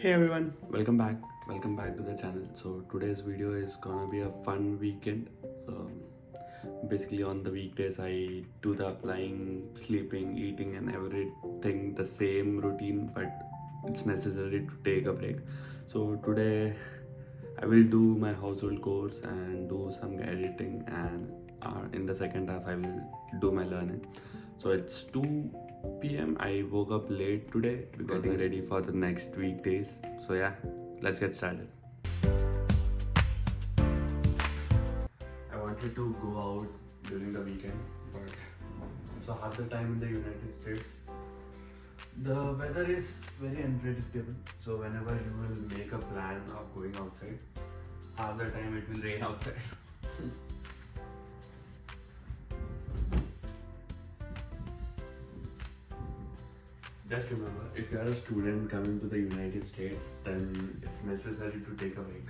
Hey everyone, welcome back. Welcome back to the channel. So today's video is gonna be a fun weekend. So basically on the weekdays I do the applying, sleeping, eating and everything the same routine, but it's necessary to take a break. So today I will do my household chores and do some editing, and in the second half I will do my learning. So it's 2 p.m. I woke up late today because I'm ready for the next weekdays. So yeah, let's get started. I wanted to go out during the weekend, but so half the time in the United States the weather is very unpredictable. So whenever you will make a plan of going outside, half the time it will rain outside. Just remember, if you are a student coming to the United States, then it's necessary to take a break.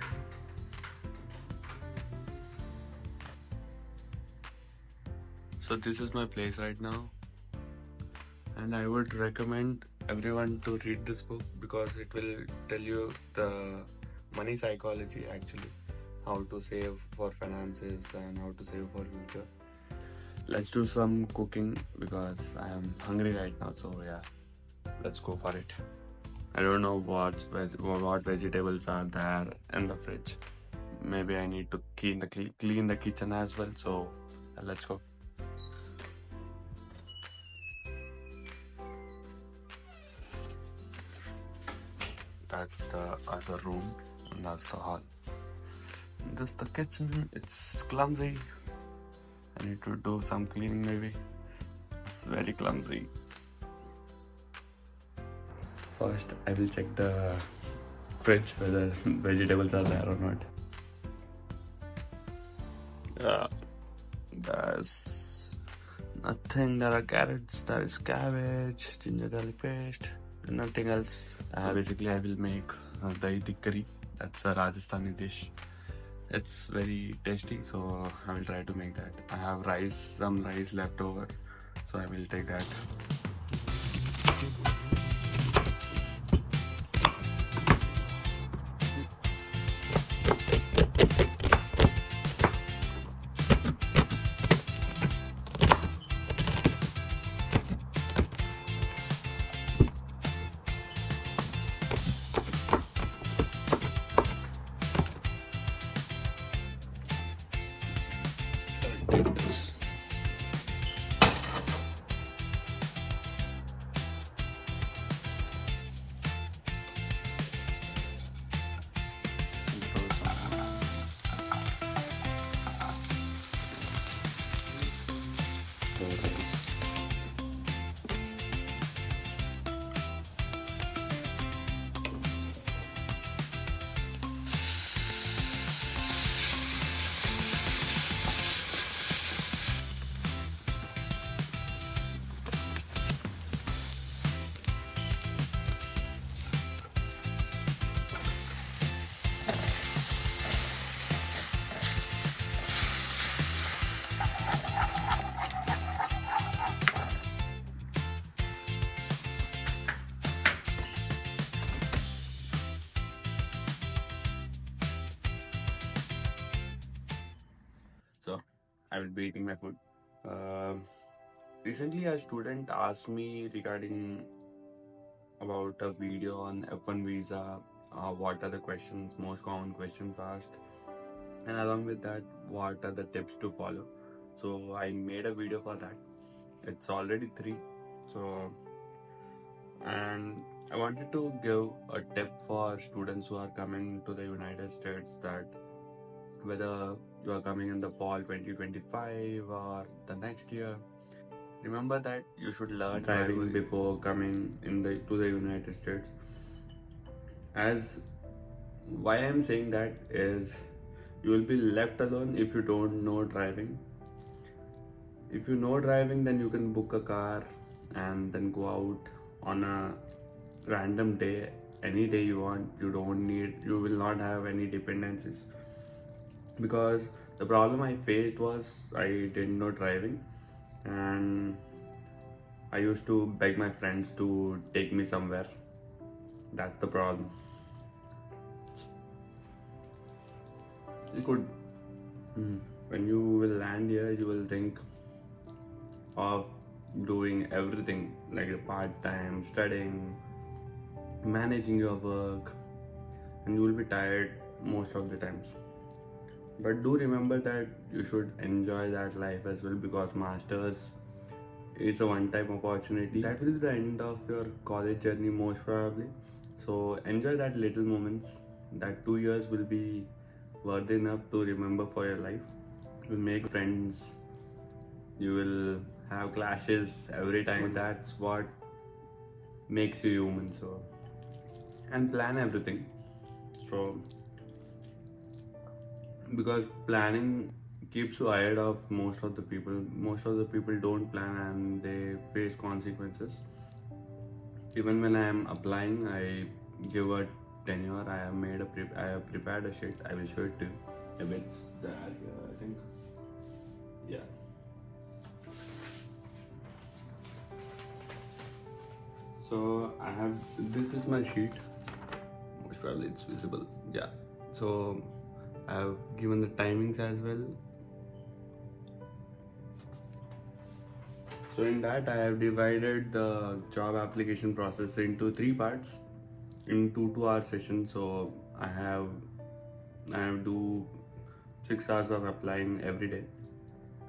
So this is my place right now, and I would recommend everyone to read this book because it will tell you the money psychology, actually, how to save for finances and how to save for future. Let's do some cooking because I am hungry right now. So yeah, let's go for it. I don't know what vegetables are there in the fridge. Maybe I need to clean the kitchen as well. So let's go. That's the other room, and that's the hall. This is the kitchen. It's clumsy. I need to do some cleaning maybe. It's very clumsy. First, I will check the fridge whether vegetables are there or not. Yeah, there's nothing. There are carrots, there is cabbage, ginger garlic paste, and nothing else. Basically, I will make dahi tikari. That's a Rajasthani dish. It's very tasty, so I will try to make that. I have some rice left over, so I will take that. Take this. So I will be eating my food. Recently, a student asked me regarding about a video on F1 visa. What are the questions, most common questions asked, and along with that, what are the tips to follow. So I made a video for that. It's already 3. So, and I wanted to give a tip for students who are coming to the United States, that whether you are coming in the fall 2025 or the next year, remember that you should learn driving before coming to the United States. As why I'm saying that is, you will be left alone if you don't know driving. If you know driving, then you can book a car and then go out on a random day, any day you want. You will not have any dependencies. Because the problem I faced was I didn't know driving, and I used to beg my friends to take me somewhere. That's the problem. You could, when you will land here, you will think of doing everything like a part-time studying, managing your work, and you will be tired most of the times. But do remember that you should enjoy that life as well, because masters is a one-time opportunity. That will be the end of your college journey most probably. So enjoy that little moments. That 2 years will be worth enough to remember for your life. You'll make friends. You will have clashes every time. That's what makes you human. So, and plan everything. So because planning keeps you ahead of most of the people. Most of the people don't plan and they face consequences. Even when I am applying, I give a tenure. I have prepared a sheet. I will show it to you. If it's there here, I think. Yeah. So I have, this is my sheet. Most probably it's visible. Yeah. So I have given the timings as well. So in that I have divided the job application process into 3 parts into 2 hour sessions. So I have do 6 hours of applying every day,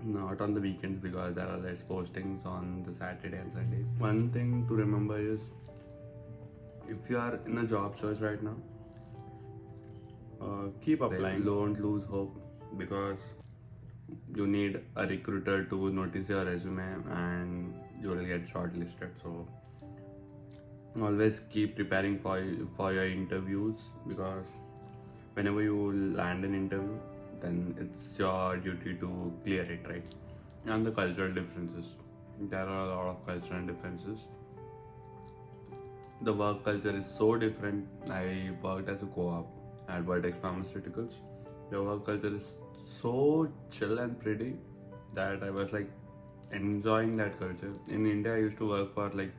not on the weekends because there are less postings on the Saturday and Sundays. One thing to remember is, if you are in a job search right now, keep applying. Don't lose hope, because you need a recruiter to notice your resume and you will get shortlisted. So always keep preparing for your interviews, because whenever you land an interview, then it's your duty to clear it, right? And the cultural differences. There are a lot of cultural differences. The work culture is so different. I worked as a co-op at Vertex Pharmaceuticals. The work culture is so chill and pretty that I was like enjoying that culture. In India, I used to work for like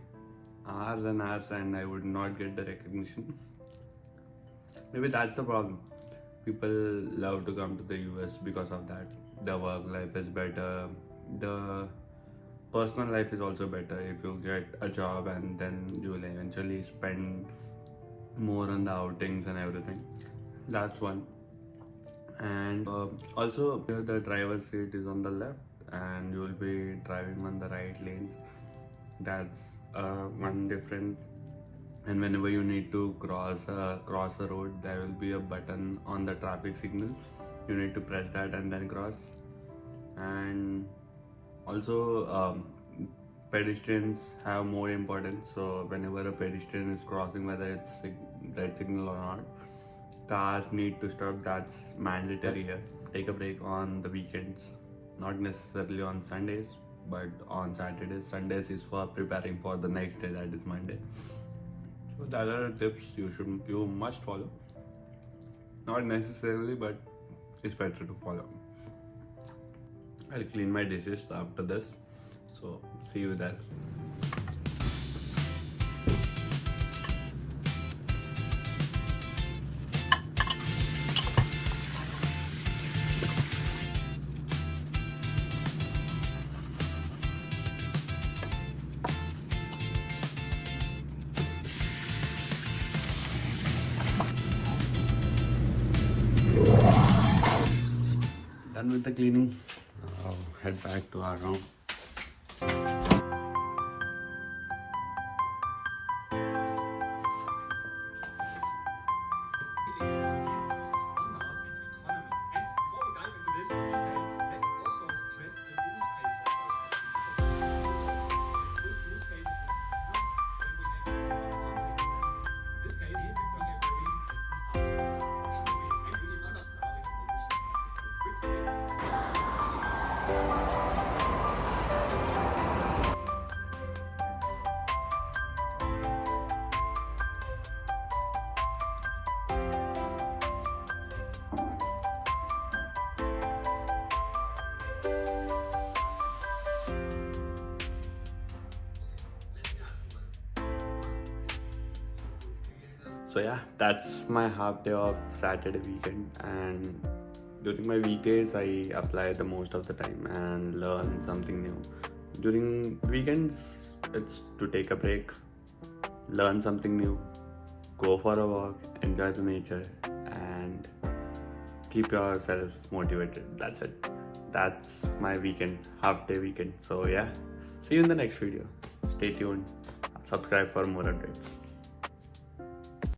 hours and hours and I would not get the recognition. Maybe that's the problem. People love to come to the US because of that. The work life is better. The personal life is also better if you get a job, and then you will eventually spend more on the outings and everything. That's one. And also, the driver's seat is on the left and you will be driving on the right lanes. That's one different. And whenever you need to cross a road, there will be a button on the traffic signal. You need to press that and then cross. And also, pedestrians have more importance. So whenever a pedestrian is crossing, whether it's red signal or not, cars need to stop. That's mandatory here. Take a break on the weekends, not necessarily on Sundays, but on Saturdays. Sundays is for preparing for the next day, that is Monday. So that are tips you must follow. Not necessarily, but it's better to follow. I'll clean my dishes after this. So see you there. Done with the cleaning. I'll head back to our room. So yeah, that's my half day of Saturday weekend, and During my weekdays, I apply the most of the time and learn something new. During weekends, it's to take a break, learn something new, go for a walk, enjoy the nature, and keep yourself motivated. That's it. That's my weekend, half day weekend. So, yeah, see you in the next video. Stay tuned, subscribe for more updates.